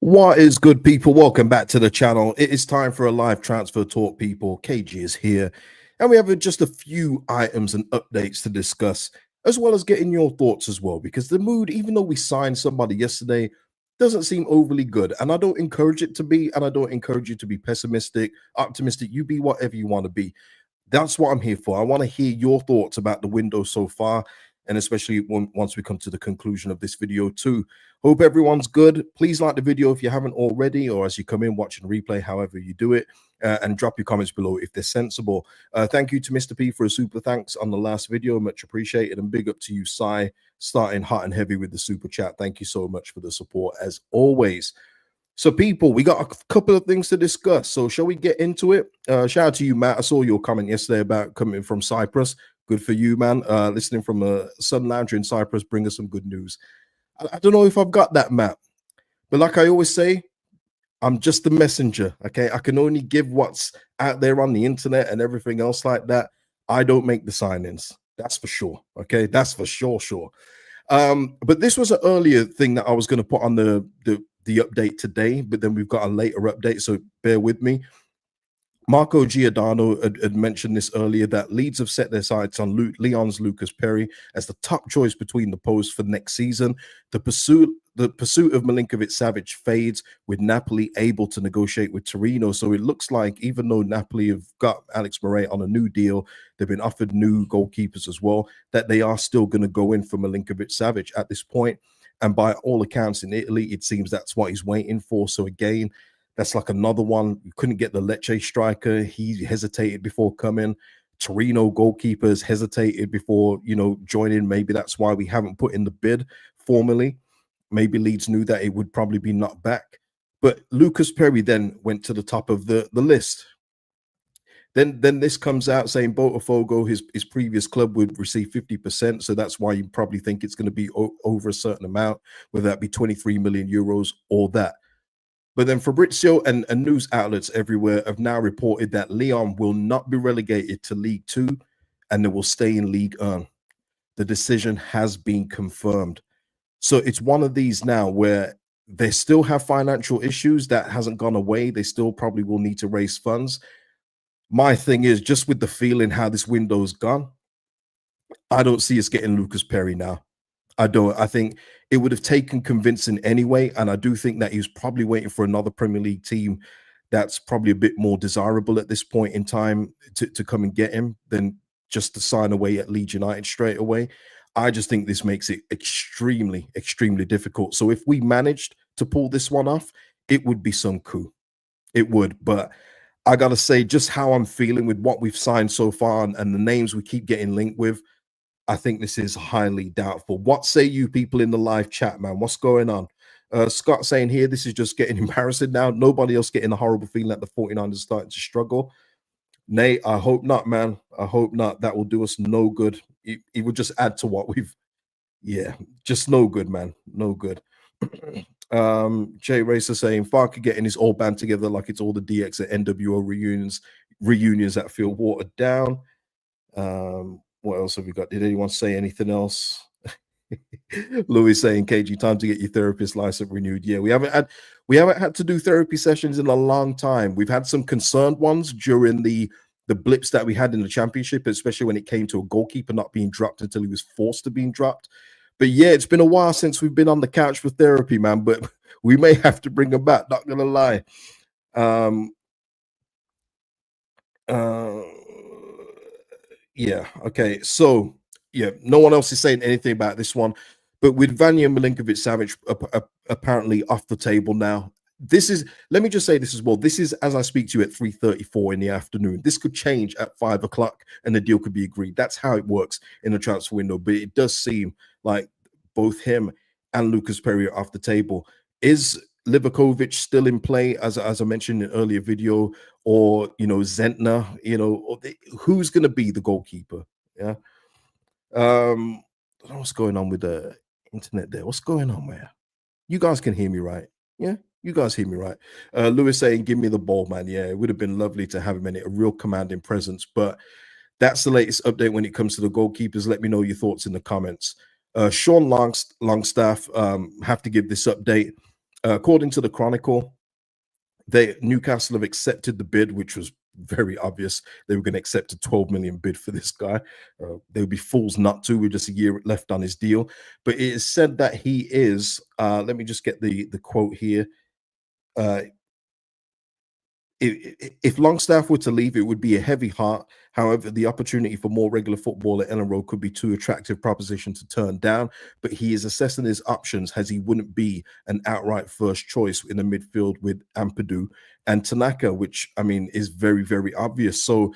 What is good, people? Welcome back to the channel. It is time for a live transfer talk, people. KG is here, and we have just a few items and updates to discuss, as well as getting your thoughts as well, because the mood, even though we signed somebody yesterday, doesn't seem overly good. And I don't encourage it to be, and I don't encourage you to be pessimistic, optimistic. You be whatever you want to be. That's what I'm here for. I want to hear your thoughts about the window so far, and especially once we come to the conclusion of this video too. Hope everyone's good. Please like the video if you haven't already, or as you come in watching replay, however you do it, and drop your comments below if they're sensible. Thank you to Mr. P for a super thanks on the last video. Much appreciated, and big up to you, Sai, starting hot and heavy with the super chat. Thank you so much for the support as always. So, people, we got a couple of things to discuss. So, shall we get into it? Shout out to you, Matt. I saw your comment yesterday about coming from Cyprus. Good for you, man. Listening from a Sun Lounger in Cyprus, bring us some good news. I don't know if I've got that, Matt. But like I always say, I'm just the messenger, okay? I can only give what's out there on the internet and everything else like that. I don't make the signings. That's for sure, okay? That's for sure. But this was an earlier thing that I was going to put on the update today, but then we've got a later update, so bear with me. Marco Giordano had mentioned this earlier, that Leeds have set their sights on Lyon's Lucas Perri as the top choice between the posts for next season. The pursuit of Milinković-Savić fades, with Napoli able to negotiate with Torino. So it looks like, even though Napoli have got Alex Murray on a new deal, they've been offered new goalkeepers as well, that they are still going to go in for Milinković-Savić at this point. And by all accounts in Italy, it seems that's what he's waiting for. So again, that's like another one. We couldn't get the Lecce striker. He hesitated before coming. Torino goalkeepers hesitated before, joining. Maybe that's why we haven't put in the bid formally. Maybe Leeds knew that it would probably be knocked back. But Lucas Perri then went to the top of the list. Then this comes out saying Botafogo, his previous club, would receive 50%. So that's why you probably think it's going to be over a certain amount, whether that be 23 million euros or that. But then Fabrizio and news outlets everywhere have now reported that Lyon will not be relegated to League Two, and they will stay in League One. The decision has been confirmed. So it's one of these now where they still have financial issues. That hasn't gone away. They still probably will need to raise funds. My thing is, just with the feeling how this window's gone, I don't see us getting Lucas Perri now. I don't. I think it would have taken convincing anyway, and I do think that he was probably waiting for another Premier League team that's probably a bit more desirable at this point in time to come and get him than just to sign away at Leeds United straight away. I just think this makes it extremely difficult. So if we managed to pull this one off, it would be some coup. It would, but I gotta say, just how I'm feeling with what we've signed so far and the names we keep getting linked with, I think this is highly doubtful. What say you people in the live chat, man? What's going on? Scott saying here, this is just getting embarrassing now. Nobody else getting a horrible feeling that the 49ers are starting to struggle. Nate, I hope not, man. I hope not. That will do us no good. It will just add to what we've, just no good, man. No good. Jay Racer saying, Farker getting his old band together like it's all the DX at NWO reunions that feel watered down. What else have we got? Did anyone say anything else? Louis saying, KG, time to get your therapist license renewed. Yeah, we haven't had to do therapy sessions in a long time. We've had some concerned ones during the blips that we had in the championship, especially when it came to a goalkeeper not being dropped until he was forced to being dropped. But yeah, it's been a while since we've been on the couch for therapy, man. But we may have to bring him back, not gonna lie. Yeah, okay. So, yeah, no one else is saying anything about this one. But with Vanja Milinković-Savić apparently off the table now, let me just say this as well. This is as I speak to you at 3:34 in the afternoon. This could change at 5 o'clock and the deal could be agreed. That's how it works in the transfer window. But it does seem like both him and Lucas Perri are off the table. Is Livakovic still in play, as I mentioned in an earlier video, or Zentner, who's going to be the goalkeeper? Yeah. I don't know what's going on with the internet there. What's going on, man? You guys can hear me, right? Yeah, you guys hear me, right? Lewis saying, give me the ball, man. Yeah, it would have been lovely to have him in it, a real commanding presence. But that's the latest update when it comes to the goalkeepers. Let me know your thoughts in the comments. Sean Longstaff, have to give this update. According to the Chronicle, Newcastle have accepted the bid, which was very obvious. They were going to accept a 12 million bid for this guy. They would be fools not to, with just a year left on his deal. But it is said that he is, let me just get the quote here. Uh, if Longstaff were to leave, it would be a heavy heart. However, the opportunity for more regular football at Ellen Road could be too attractive proposition to turn down. But he is assessing his options, as he wouldn't be an outright first choice in the midfield with Ampadu and Tanaka, which I mean is very, very obvious. So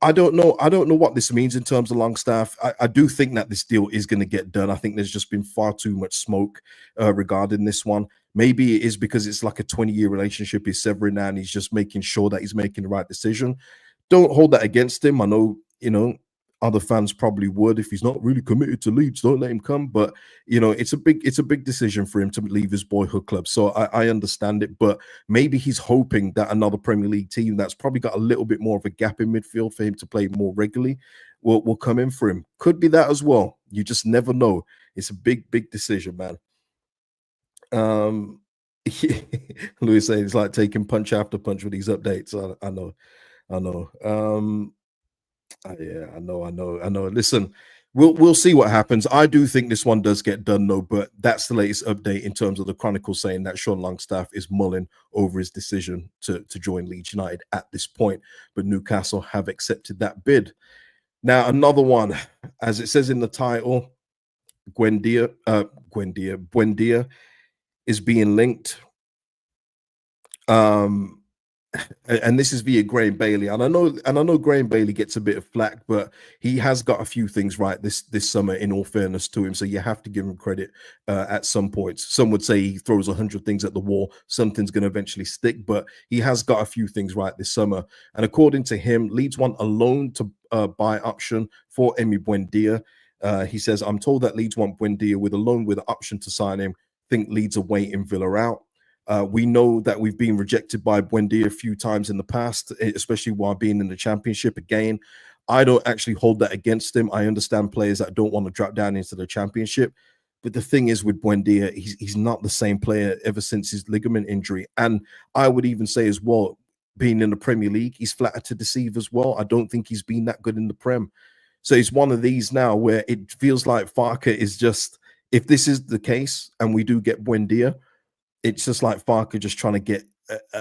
I don't know. I don't know what this means in terms of Longstaff. I do think that this deal is going to get done. I think there's just been far too much smoke regarding this one. Maybe it is because it's like a 20-year relationship he's severing now, and he's just making sure that he's making the right decision. Don't hold that against him. I know, other fans probably would. If he's not really committed to Leeds, don't let him come. But it's a big decision for him to leave his boyhood club. So I understand it, but maybe he's hoping that another Premier League team that's probably got a little bit more of a gap in midfield for him to play more regularly will come in for him. Could be that as well. You just never know. It's a big decision, man. Louis saying it's like taking punch after punch with these updates. I know. Yeah, I know. Listen, we'll see what happens. I do think this one does get done, though. But that's the latest update in terms of the Chronicle saying that Sean Longstaff is mulling over his decision to join Leeds United at this point. But Newcastle have accepted that bid. Now, another one, as it says in the title, Buendia is being linked. And this is via Graham Bailey, and I know Graham Bailey gets a bit of flack, but he has got a few things right this summer, in all fairness to him, so you have to give him credit at some points. Some would say he throws 100 things at the wall, something's going to eventually stick, but he has got a few things right this summer. And according to him, Leeds want a loan to buy option for Emi Buendia. He says, I'm told that Leeds want Buendia with a loan with an option to sign him. Think Leeds are waiting Villa out. We know that we've been rejected by Buendia a few times in the past, especially while being in the Championship. Again, I don't actually hold that against him. I understand players that don't want to drop down into the Championship. But the thing is with Buendia, he's not the same player ever since his ligament injury. And I would even say as well, being in the Premier League, he's flattered to deceive as well. I don't think he's been that good in the Prem. So it's one of these now where it feels like Farke is just, if this is the case and we do get Buendia, it's just like Farke just trying to get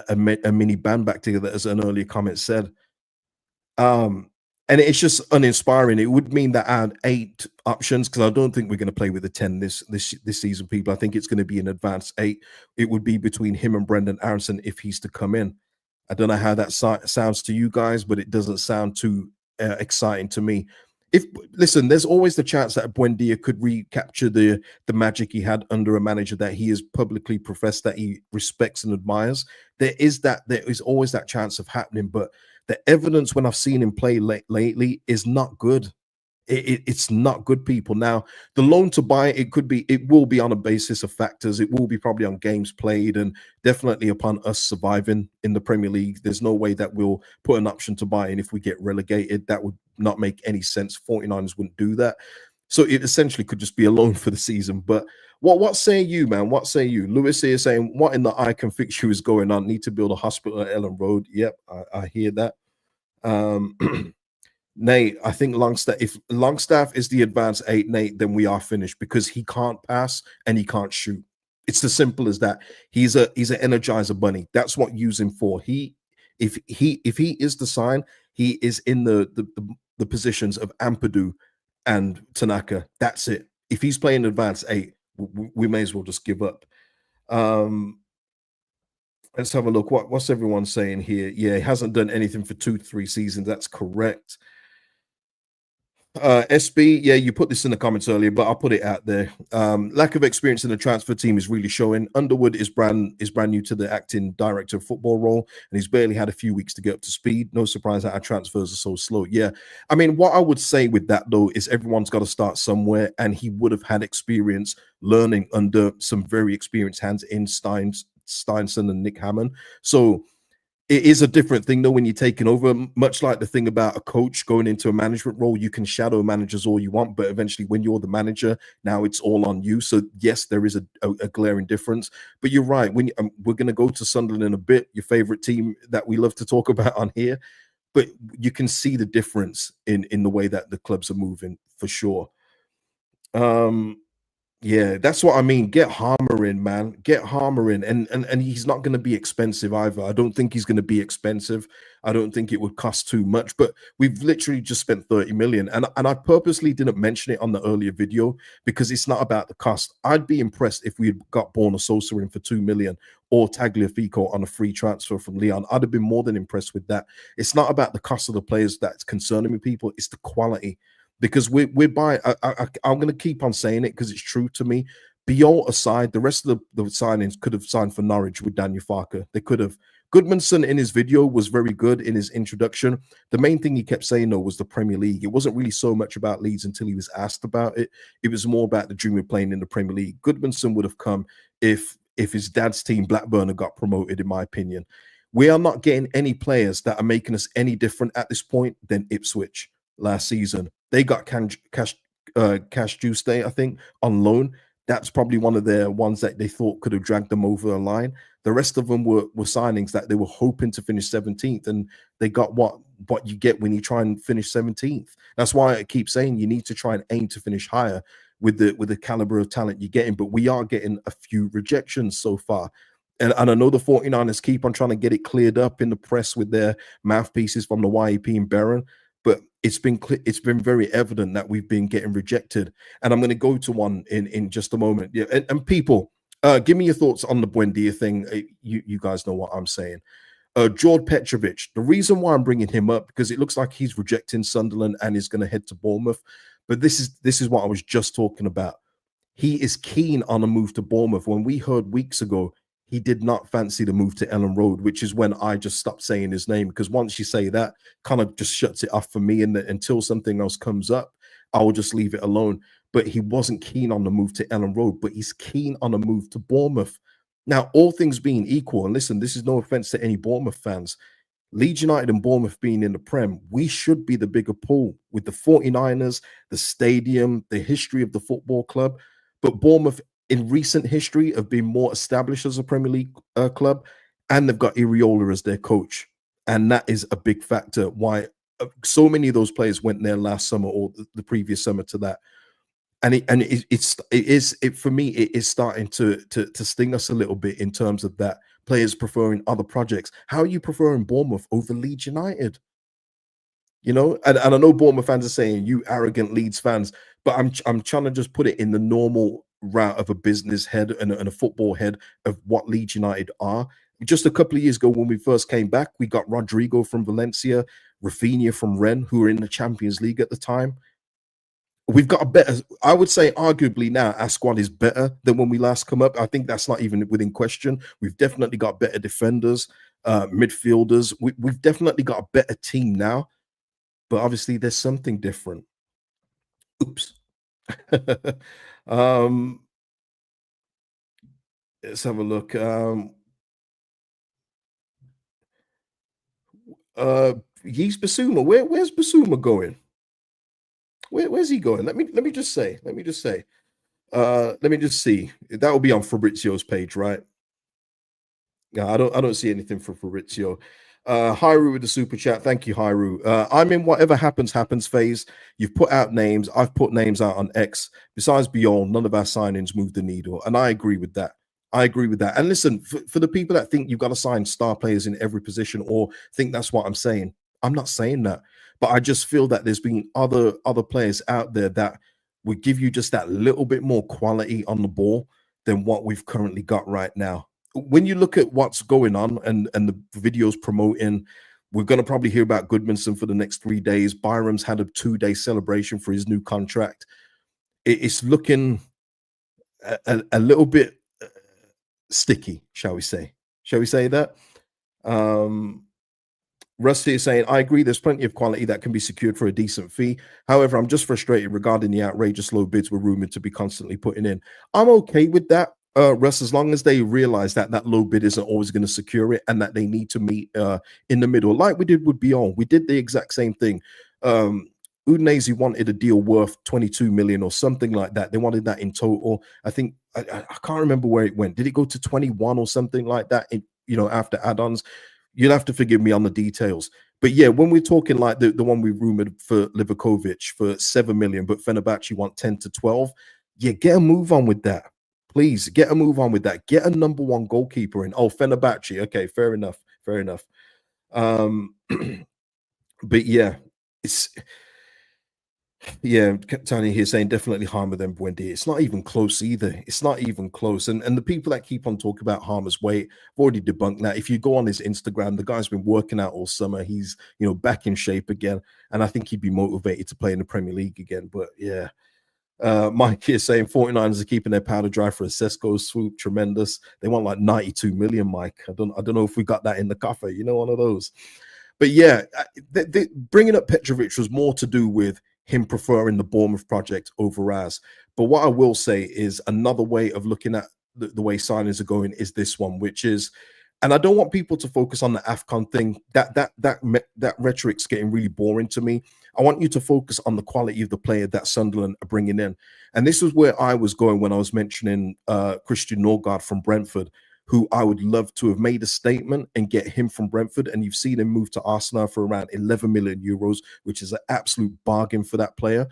a mini band back together, as an earlier comment said. And it's just uninspiring. It would mean that I had 8 options, because I don't think we're going to play with a 10 this season, people. I think it's going to be an advanced 8. It would be between him and Brendan Aronson if he's to come in. I don't know how that sounds to you guys, but it doesn't sound too exciting to me. Listen, there's always the chance that Buendia could recapture the magic he had under a manager that he has publicly professed that he respects and admires. There is always that chance of happening, but the evidence when I've seen him play lately is not good. It's not good, people. Now, the loan to buy, it will be on a basis of factors. It will be probably on games played, and definitely upon us surviving in the Premier League. There's no way that we'll put an option to buy in if we get relegated. That would not make any sense. 49ers wouldn't do that. So it essentially could just be a loan for the season. But what say you, man? What say you? Lewis here saying, what in the I can fix you is going on? Need to build a hospital at Ellen Road. Yep, I hear that. Nate, I think if Longstaff is the advanced 8, Nate, then we are finished, because he can't pass and he can't shoot. It's as simple as that. He's an energizer bunny. That's what you use him for. If he is the sign, he is in the positions of Ampadu and Tanaka. That's it. If he's playing advanced 8, we may as well just give up. Let's have a look. What's everyone saying here? Yeah, he hasn't done anything for 2-3 seasons. That's correct. SB, yeah, you put this in the comments earlier, but I'll put it out there. Lack of experience in the transfer team is really showing. Underwood is brand new to the acting director of football role, and he's barely had a few weeks to get up to speed. No surprise that our transfers are so slow. Yeah, I mean, what I would say with that, though, is everyone's got to start somewhere, and he would have had experience learning under some very experienced hands in Steinson and Nick Hammond. So It is a different thing though when you're taking over, much like the thing about a coach going into a management role. You can shadow managers all you want, but eventually when you're the manager, now it's all on you. So yes, there is a glaring difference, but you're right. When we're going to go to Sunderland in a bit, your favorite team that we love to talk about on here, but you can see the difference in the way that the clubs are moving for sure. Yeah, that's what I mean. Get Harmer in, man. Get Harmer in. And he's not going to be expensive either. I don't think he's going to be expensive. I don't think it would cost too much, but we've literally just spent 30 million. And I purposely didn't mention it on the earlier video because it's not about the cost. I'd be impressed if we had got Borna Sosa in for 2 million or Tagliafico on a free transfer from Leon. I'd have been more than impressed with that. It's not about the cost of the players that's concerning me, people. It's the quality. Because we're buying, I'm going to keep on saying it because it's true to me. Biol aside, the rest of the signings could have signed for Norwich with Daniel Farke. They could have. Goodmanson in his video was very good in his introduction. The main thing he kept saying, though, was the Premier League. It wasn't really so much about Leeds until he was asked about it. It was more about the dream of playing in the Premier League. Goodmanson would have come if his dad's team, Blackburn, had got promoted, in my opinion. We are not getting any players that are making us any different at this point than Ipswich last season. They got Cash Juice Day, I think, on loan. That's probably one of their ones that they thought could have dragged them over the line. The rest of them were signings that they were hoping to finish 17th, and they got what you get when you try and finish 17th. That's why I keep saying you need to try and aim to finish higher with the caliber of talent you're getting. But we are getting a few rejections so far. And I know the 49ers keep on trying to get it cleared up in the press with their mouthpieces from the YEP and Barron. But it's been very evident that we've been getting rejected. And I'm going to go to one in just a moment. Yeah, and people, give me your thoughts on the Buendia thing. You guys know what I'm saying. George Petrovic, the reason why I'm bringing him up, because it looks like he's rejecting Sunderland and is going to head to Bournemouth. But this is what I was just talking about. He is keen on a move to Bournemouth. When we heard weeks ago, he did not fancy the move to Ellen Road, which is when I just stopped saying his name, because once you say that, kind of just shuts it off for me. And until something else comes up, I will just leave it alone. But he wasn't keen on the move to Ellen Road, but he's keen on a move to Bournemouth. Now, all things being equal, and listen, this is no offense to any Bournemouth fans, Leeds United and Bournemouth being in the Prem, we should be the bigger pool with the 49ers, the stadium, the history of the football club. But Bournemouth, in recent history, have been more established as a Premier League club, and they've got Iriola as their coach. And that is a big factor why so many of those players went there last summer or the previous summer to that. And it is for me, it is starting to sting us a little bit in terms of that. Players preferring other projects. How are you preferring Bournemouth over Leeds United? You know, and I know Bournemouth fans are saying, you arrogant Leeds fans, but I'm trying to just put it in the normal route of a business head and a football head of what Leeds United are. Just a couple of years ago, when we first came back, we got Rodrigo from Valencia, Rafinha from Rennes, who were in the Champions League at the time. We've got a better, I would say, arguably now, our squad is better than when we last come up. I think that's not even within question. We've definitely got better defenders, midfielders. We've definitely got a better team now. But obviously, there's something different. Oops. Let's have a look. He's Basuma. Where's Basuma going? Where's he going? Let me just say. Let me just see. That will be on Fabrizio's page, right? Yeah, I don't see anything for Fabrizio. Hyru with the super chat. Thank you, Hyru. I'm in whatever happens phase. You've put out names. I've put names out on X. Besides Beyond, none of our signings move the needle. And I agree with that. And listen, for the people that think you've got to sign star players in every position or think that's what I'm saying, I'm not saying that. But I just feel that there's been other players out there that would give you just that little bit more quality on the ball than what we've currently got right now. When you look at what's going on and the videos promoting, we're going to probably hear about Goodmanson for the next 3 days. Byram's had a 2-day celebration for his new contract. It's looking a little bit sticky, shall we say? Shall we say that? Rusty is saying, I agree, there's plenty of quality that can be secured for a decent fee. However, I'm just frustrated regarding the outrageous low bids we're rumored to be constantly putting in. I'm okay with that. Russ, as long as they realize that that low bid isn't always going to secure it and that they need to meet in the middle, like we did with Beyond. We did the exact same thing. Udinese wanted a deal worth 22 million or something like that. They wanted that in total. I think I can't remember where it went. Did it go to 21 or something like that? After add-ons, you'll have to forgive me on the details. But yeah, when we're talking like the one we rumored for Livakovic for 7 million, but Fenerbahce want 10 to 12, yeah, get a move on with that. Please get a move on with that. Get a number one goalkeeper in. Oh, Fenerbahce. Okay, fair enough. Fair enough. But yeah, Tony here saying definitely harmer than Buendia. It's not even close either. It's not even close. And the people that keep on talking about Harmer's weight, I've already debunked that. If you go on his Instagram, the guy's been working out all summer. He's back in shape again, and I think he'd be motivated to play in the Premier League again. But yeah. Mike here saying 49ers are keeping their powder dry for a Sesko swoop. Tremendous. They want like 92 million, Mike. I don't know if we got that in the coffer, one of those. But yeah, bringing up Petrovic was more to do with him preferring the Bournemouth project over Raz. But what I will say is another way of looking at the way signings are going is this one, which is, and I don't want people to focus on the AFCON thing. That rhetoric's getting really boring to me. I want you to focus on the quality of the player that Sunderland are bringing in. And this is where I was going when I was mentioning Christian Norgard from Brentford, who I would love to have made a statement and get him from Brentford. And you've seen him move to Arsenal for around 11 million euros, which is an absolute bargain for that player.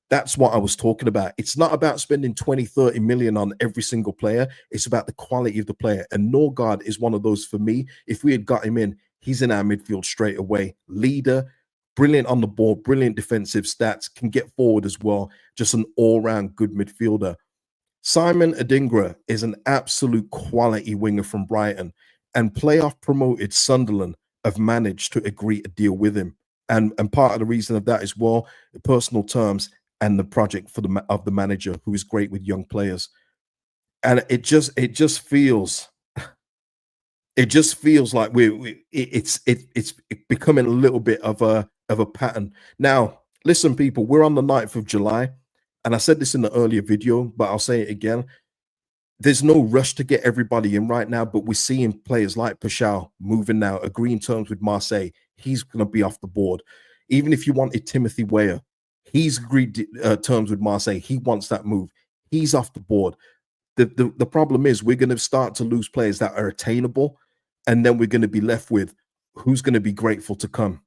That's what I was talking about. It's not about spending 20, 30 million on every single player. It's about the quality of the player. And Norgard is one of those for me. If we had got him in, he's in our midfield straight away. Leader, brilliant on the ball, brilliant defensive stats, can get forward as well. Just an all-round good midfielder. Simon Adingra is an absolute quality winger from Brighton. And playoff promoted Sunderland have managed to agree a deal with him. And part of the reason of that as well, in personal terms, and the project of the manager, who is great with young players. And it just feels like it's becoming a little bit of a pattern. Now, listen, people, we're on the 9th of July, and I said this in the earlier video, but I'll say it again. There's no rush to get everybody in right now, but we're seeing players like Pashal moving now, agreeing terms with Marseille. He's going to be off the board. Even if you wanted Timothy Weah, he's agreed terms with Marseille. He wants that move. He's off the board. The problem is we're going to start to lose players that are attainable, and then we're going to be left with who's going to be grateful to come.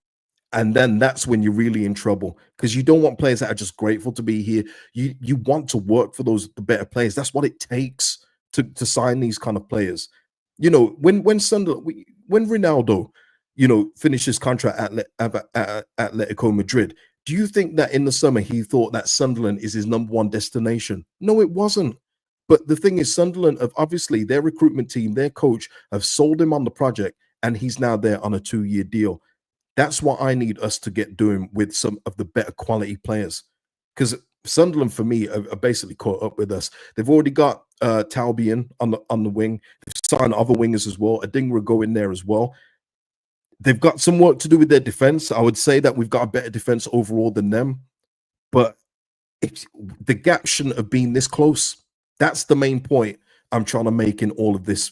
And then that's when you're really in trouble, because you don't want players that are just grateful to be here. You want to work for the better players. That's what it takes to sign these kind of players. When Ronaldo, finished his contract at Atletico Madrid, do you think that in the summer he thought that Sunderland is his number one destination? No, it wasn't. But the thing is, Sunderland have obviously, their recruitment team, their coach, have sold him on the project, and he's now there on a 2-year deal. That's what I need us to get doing with some of the better quality players, because Sunderland, for me, are basically caught up with us. They've already got Talbian on the wing. They've signed other wingers as well. Adingra go in there as well. They've got some work to do with their defense. I would say that we've got a better defense overall than them, but the gap shouldn't have been this close. That's the main point I'm trying to make in all of this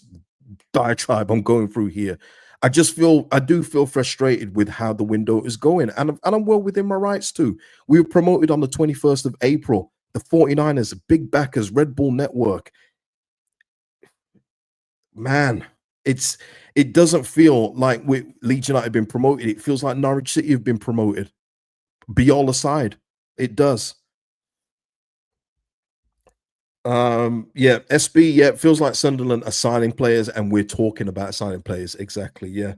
diatribe I'm going through here. I do feel frustrated with how the window is going, and I'm well within my rights too. We were promoted on the 21st of April. The 49ers, big backers, Red Bull Network. Man, it doesn't feel like Leeds United have been promoted. It feels like Norwich City have been promoted. Be all aside, it does. SB, it feels like Sunderland are signing players, and we're talking about signing players. Exactly, yeah.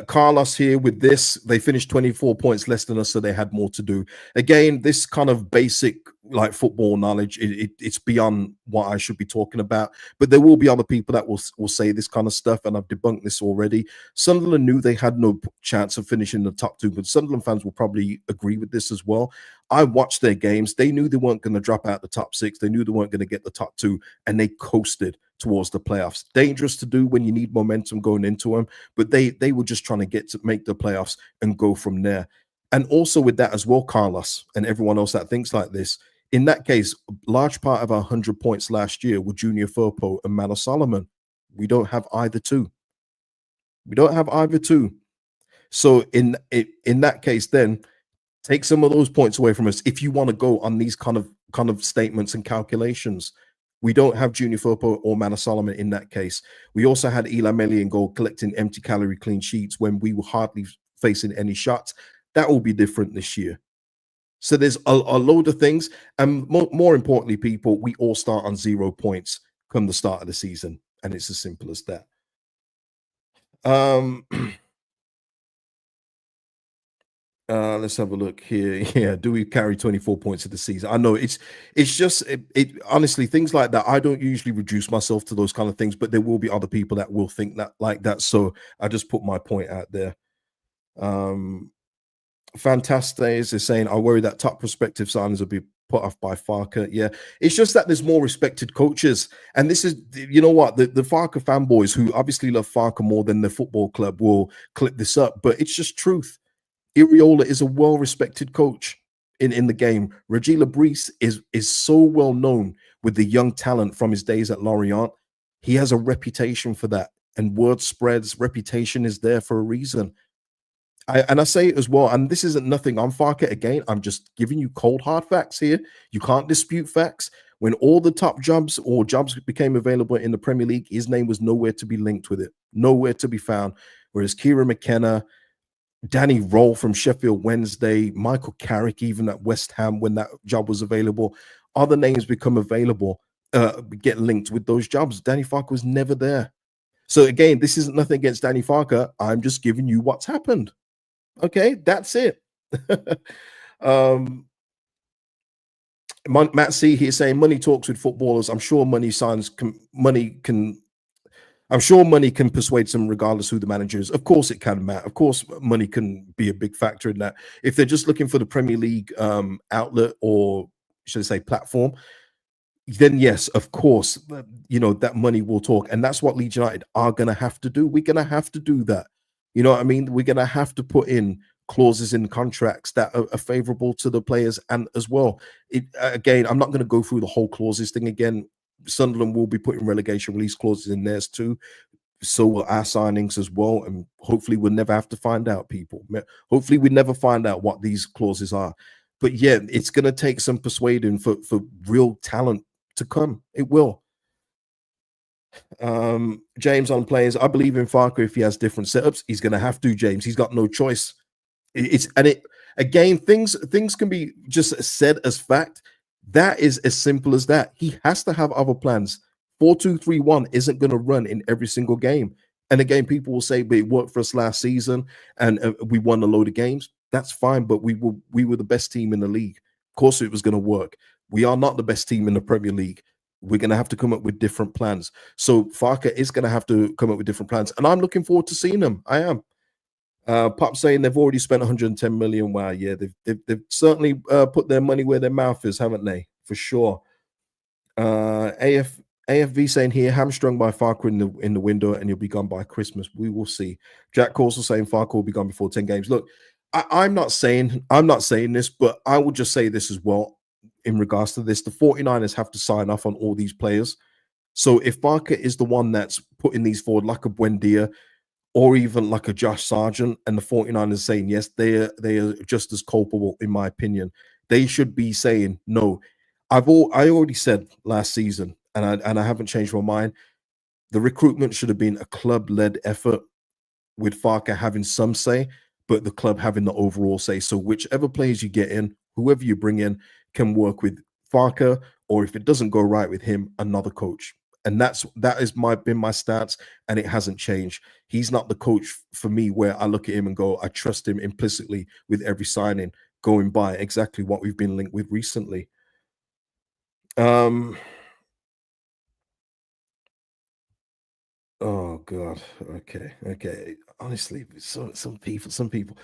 Carlos here with this. They finished 24 points less than us, so they had more to do. Again, this kind of basic like football knowledge, it's beyond what I should be talking about. But there will be other people that will say this kind of stuff, and I've debunked this already. Sunderland knew they had no chance of finishing the top 2, but Sunderland fans will probably agree with this as well. I watched their games. They knew they weren't going to drop out the top 6. They knew they weren't going to get the top 2, and they coasted towards the playoffs. Dangerous to do when you need momentum going into them, but they were just trying to make the playoffs and go from there. And also with that as well, Carlos and everyone else that thinks like this, In that case, a large part of our 100 points last year were Junior Firpo and Manor Solomon. We don't have either two. We don't have either two. So in that case, then take some of those points away from us if you want to go on these kind of statements and calculations. We don't have Junior Firpo or Manor Solomon in that case. We also had Eli Melly in goal collecting empty calorie clean sheets when we were hardly facing any shots. That will be different this year. So there's a load of things. And more importantly, people, we all start on 0 points come the start of the season. And it's as simple as that. Let's have a look here. Yeah, do we carry 24 points of the season? I know it's just honestly, things like that. I don't usually reduce myself to those kind of things, but there will be other people that will think that like that. So I just put my point out there. Fantastic is saying, I worry that top prospective signings will be put off by Farke. Yeah, it's just that there's more respected coaches. And this is, you know what, the Farke fanboys who obviously love Farke more than the football club will clip this up, but it's just truth. Iriola is a well-respected coach in the game. Reggie Lebris is so well known with the young talent from his days at Lorient. He has a reputation for that, and word spreads. Reputation is there for a reason. I say it as well, and this isn't nothing. I'm Farke again. I'm just giving you cold hard facts here. You can't dispute facts. When all the top jobs or jobs became available in the Premier League, his name was nowhere to be linked with it, nowhere to be found. Whereas Kieran McKenna, Danny Roll from Sheffield Wednesday, Michael Carrick, even at West Ham when that job was available, other names become available, get linked with those jobs. Danny Farke was never there. So again, this isn't nothing against Danny Farke. I'm just giving you what's happened. Okay, that's it. Matt C here saying money talks with footballers. I'm sure money can persuade some regardless who the manager is. Of course it can, Matt. Of course money can be a big factor in that. If they're just looking for the Premier League outlet, or should I say platform, then yes, of course, you know, that money will talk. And that's what Leeds United are going to have to do. We're going to have to do that. You know what I mean? We're going to have to put in clauses in contracts that are favorable to the players and as well. Again, I'm not going to go through the whole clauses thing again. Sunderland will be putting relegation release clauses in theirs too. So will our signings as well. And hopefully we'll never have to find out, people. Hopefully we never find out what these clauses are. But yeah, it's going to take some persuading for real talent to come. It will. James on players. I believe in Farke. If he has different setups, he's going to have to, James. He's got no choice. Again, things can be just said as fact. That is as simple as that. He has to have other plans. 4-2-3-1 isn't going to run in every single game. And again, people will say, but it worked for us last season and we won a load of games. That's fine, but we were the best team in the league. Of course it was going to work. We are not the best team in the Premier League. We're going to have to come up with different plans. So Farke is going to have to come up with different plans. And I'm looking forward to seeing them. I am. Pop saying they've already spent 110 million. Wow, yeah, they've certainly put their money where their mouth is, haven't they? For sure. AFV saying here, hamstrung by Farke in the window, and he'll be gone by Christmas. We will see. Jack Corsell saying Farke will be gone before 10 games. Look, I'm not saying this, but I will just say this as well. In regards to this, the 49ers have to sign off on all these players. So if Farke is the one that's putting these forward, like a Buendia or even like a Josh Sargent, and the 49ers saying yes, they are just as culpable, in my opinion. They should be saying no. I already said last season, and I haven't changed my mind. The recruitment should have been a club-led effort with Farke having some say, but the club having the overall say. So whichever players you get in, whoever you bring in, can work with Farke, or if it doesn't go right with him, another coach. And that has been my stance, and it hasn't changed. He's not the coach for me where I look at him and go, I trust him implicitly with every signing, going by exactly what we've been linked with recently. Oh God. Okay. Honestly, so some people.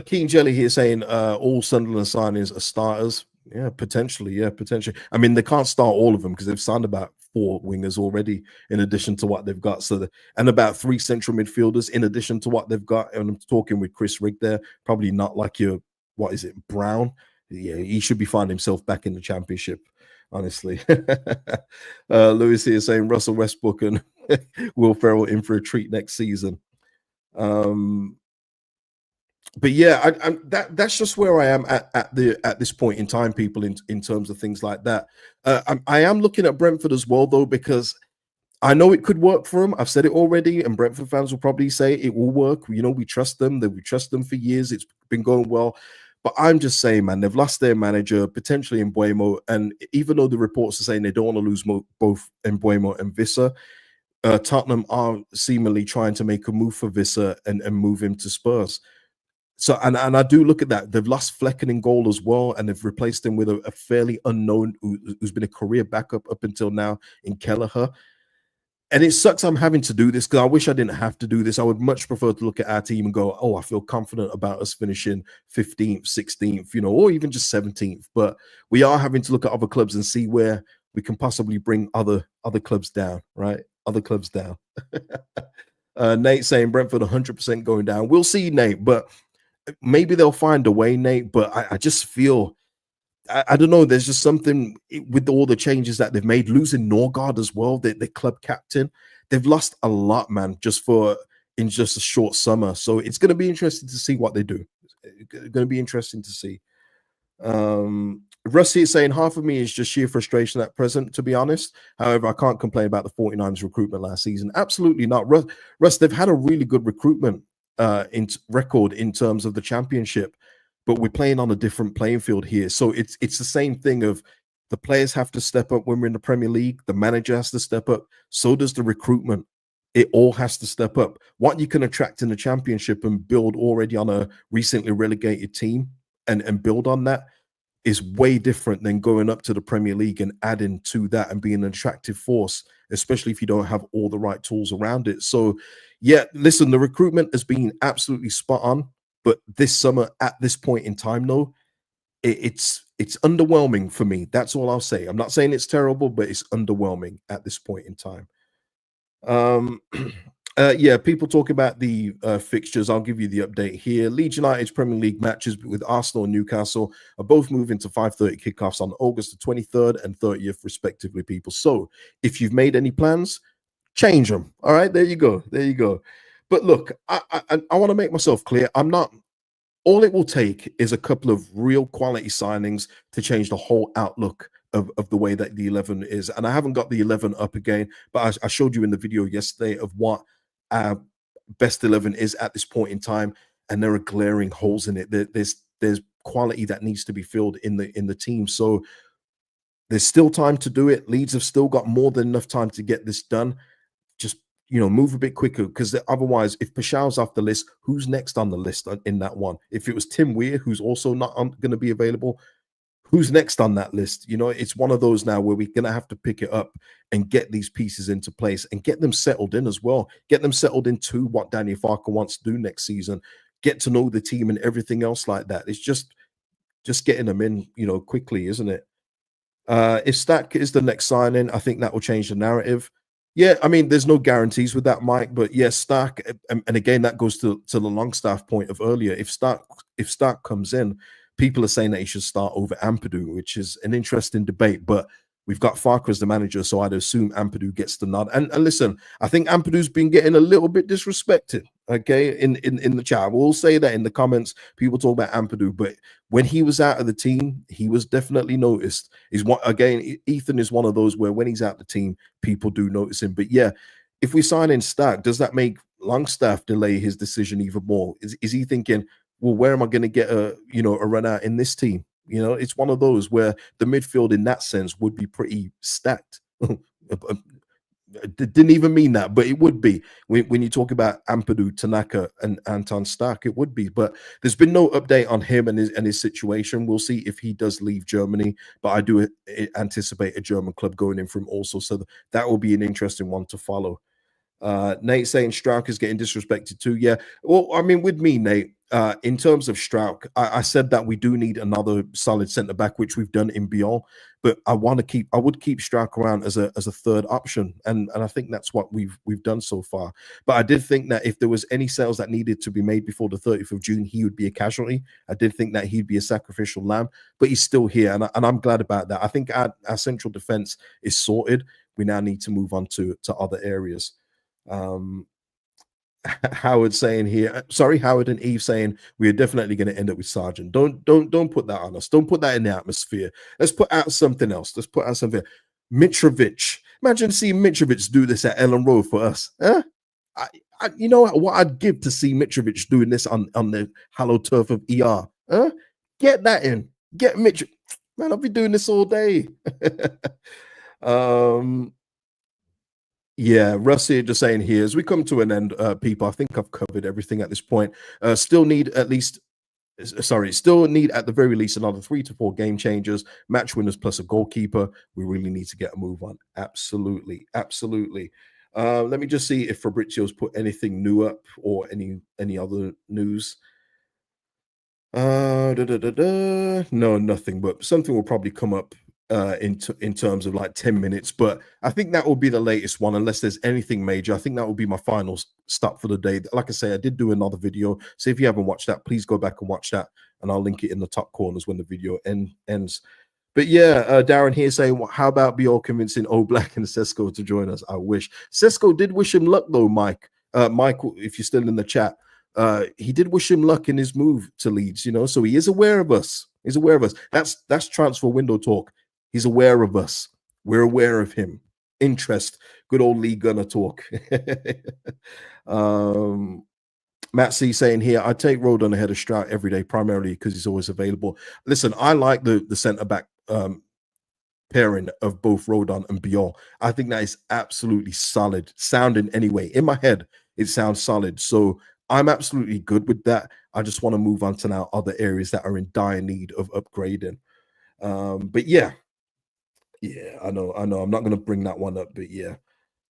King Jelly here saying all Sunderland signings are starters. Yeah, potentially. I mean, they can't start all of them because they've signed about 4 wingers already, in addition to what they've got. And about 3 central midfielders in addition to what they've got. And I'm talking with Chris Rigg there. Probably not like your, what is it, Brown. yeah, he should be finding himself back in the Championship, honestly. Lewis here saying Russell Westbrook and Will Ferrell in for a treat next season. But yeah, that's just where I am at this point in time, people, in terms of things like that. I am looking at Brentford as well, though, because I know it could work for them. I've said it already, and Brentford fans will probably say it will work. You know, we trust them. That we trust them for years. It's been going well. But I'm just saying, man, they've lost their manager, potentially in Mbuemo. And even though the reports are saying they don't want to lose both Mbuemo and Visser, Tottenham are seemingly trying to make a move for Visser and move him to Spurs. So, and I do look at that. They've lost Flecken in goal as well, and they've replaced him with a fairly unknown who's been a career backup up until now in Kelleher. And it sucks I'm having to do this because I wish I didn't have to do this. I would much prefer to look at our team and go, oh, I feel confident about us finishing 15th, 16th, you know, or even just 17th. But we are having to look at other clubs and see where we can possibly bring other clubs down, right? Other clubs down. Nate saying Brentford 100% going down. We'll see, Nate, but maybe they'll find a way, Nate. But I just feel, I don't know. There's just something with all the changes that they've made. Losing Norgard as well, the club captain. They've lost a lot, man, in just a short summer. So it's going to be interesting to see what they do. It's going to be interesting to see. Rusty is saying half of me is just sheer frustration at present, to be honest. However, I can't complain about the 49ers recruitment last season. Absolutely not. Russ, they've had a really good recruitment record in terms of the Championship, but we're playing on a different playing field here. So it's the same thing of the players have to step up when we're in the Premier League. The manager has to step up. So does the recruitment. It all has to step up. What you can attract in the Championship and build already on a recently relegated team and build on that is way different than going up to the Premier League and adding to that and being an attractive force, especially if you don't have all the right tools around it. So, yeah, listen, the recruitment has been absolutely spot on. But this summer, at this point in time, though, it's underwhelming for me. That's all I'll say. I'm not saying it's terrible, but it's underwhelming at this point in time. Yeah, people talk about the fixtures. I'll give you the update here. Leeds United's Premier League matches with Arsenal and Newcastle are both moving to 5:30 kickoffs on August the 23rd and 30th, respectively, people. So if you've made any plans, change them. All right, there you go. There you go. But look, I want to make myself clear. I'm not. All it will take is a couple of real quality signings to change the whole outlook of the way that the 11 is. And I haven't got the 11 up again, but I showed you in the video yesterday of what our best 11 is at this point in time, and there are glaring holes in it. There's quality that needs to be filled in the team. So there's still time to do it. Leeds have still got more than enough time to get this done. Just, you know, move a bit quicker, because otherwise, if Pashaw's off the list, who's next on the list in that one? If it was Tim Weir, who's also not going to be available, who's next on that list? You know, it's one of those now where we're going to have to pick it up and get these pieces into place and get them settled in as well. Get them settled into what Daniel Farker wants to do next season. Get to know the team and everything else like that. It's just getting them in, you know, quickly, isn't it? If Stack is the next signing, I think that will change the narrative. Yeah, I mean, there's no guarantees with that, Mike, but yes, Stark, and again, that goes to the Longstaff point of earlier. If Stark comes in, people are saying that he should start over Ampadu, which is an interesting debate, but we've got Farker as the manager, so I'd assume Ampadu gets the nod. And listen, I think Ampadu's been getting a little bit disrespected, okay, in the chat. We'll say that in the comments. People talk about Ampadu, but when he was out of the team, he was definitely noticed. Ethan is one of those where when he's out of the team, people do notice him. But yeah, if we sign in Stark, does that make Longstaff delay his decision even more? Is he thinking, well, where am I going to get a run out in this team? You know, it's one of those where the midfield in that sense would be pretty stacked. Didn't even mean that, but it would be when you talk about Ampadu, Tanaka, and Anton Stark, it would be. But there's been no update on him and his situation. We'll see if he does leave Germany, but I do anticipate a German club going in from also, so that will be an interesting one to follow. Nate saying Strauch is getting disrespected too. Yeah, well, I mean, with me, Nate, in terms of Strauch, I said that we do need another solid centre back, which we've done in Bion. but I would keep Strauch around as a third option, and I think that's what we've done so far. But I did think that if there was any sales that needed to be made before the 30th of June, he would be a casualty. I did think that he'd be a sacrificial lamb, but he's still here, and I'm glad about that. I think our central defense is sorted. We now need to move on to other areas. Howard saying here, sorry, Howard and Eve saying we are definitely going to end up with Sargent. Don't put that on us. Don't put that in the atmosphere. Let's put out something else. Let's put out something. Mitrovic. Imagine seeing Mitrovic do this at Ellen Road for us. Huh? You know what I'd give to see Mitrovic doing this on the hallowed turf of ER. Huh? Get that in. Get Mitrovic. Man, I'll be doing this all day. Yeah, Rusty just saying here, as we come to an end, people, I think I've covered everything at this point. Still need at the very least another 3 to 4 game changers, match winners plus a goalkeeper. We really need to get a move on. Absolutely. Let me just see if Fabrizio's put anything new up or any other news. No, nothing, but something will probably come up in terms of like 10 minutes, but I think that will be the latest one unless there's anything major. I think that will be my final stop for the day. Like I say, I did do another video, so if you haven't watched that, please go back and watch that, and I'll link it in the top corners when the video ends. But yeah, Darren here saying, well, how about Biol convincing Oblak and Sesko to join us? I wish. Sesko did wish him luck though, Mike. Michael, if you're still in the chat, he did wish him luck in his move to Leeds, so he is aware of us. He's aware of us. That's transfer window talk. He's aware of us. We're aware of him. Interest. Good old Lee Gunner talk. Matt C saying here, I take Rodon ahead of Strout every day, primarily because he's always available. Listen, I like the centre-back pairing of both Rodon and Biol. I think that is absolutely solid. Sounding anyway. In my head, it sounds solid. So I'm absolutely good with that. I just want to move on to now other areas that are in dire need of upgrading. But yeah, I know. I'm not going to bring that one up, but yeah.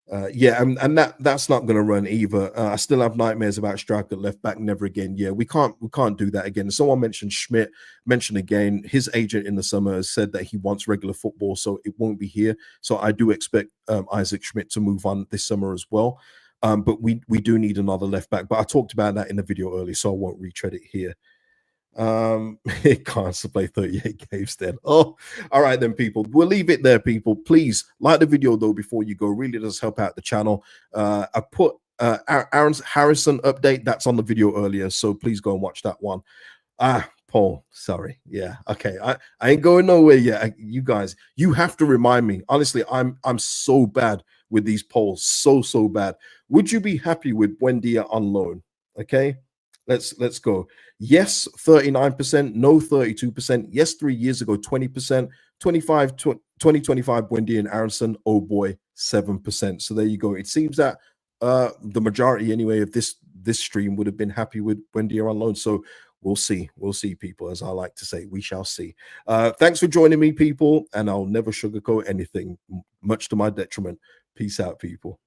And that's not going to run either. I still have nightmares about Strauch at left back. Never again. Yeah, we can't do that again. Someone mentioned Schmidt. Mentioned again, his agent in the summer has said that he wants regular football, so it won't be here. So I do expect Isaac Schmidt to move on this summer as well. But we do need another left back. But I talked about that in the video earlier, so I won't retread it here. It can't play 38 games then. Oh, all right then, people. We'll leave it there, people. Please like the video though before you go. Really does help out the channel. I put Aaron's Harrison update that's on the video earlier, so please go and watch that one. Paul, sorry. Yeah, okay. I ain't going nowhere yet. You guys, you have to remind me. Honestly, I'm so bad with these polls. So bad. Would you be happy with Buendia on loan? Okay. Let's go. Yes, 39%. No, 32%. Yes, 3 years ago, 20%. 2025, Buendia and Aronson. Oh boy, 7%. So there you go. It seems that the majority, anyway, of this stream would have been happy with Buendia on loan. So we'll see. We'll see, people. As I like to say, we shall see. Thanks for joining me, people. And I'll never sugarcoat anything, much to my detriment. Peace out, people.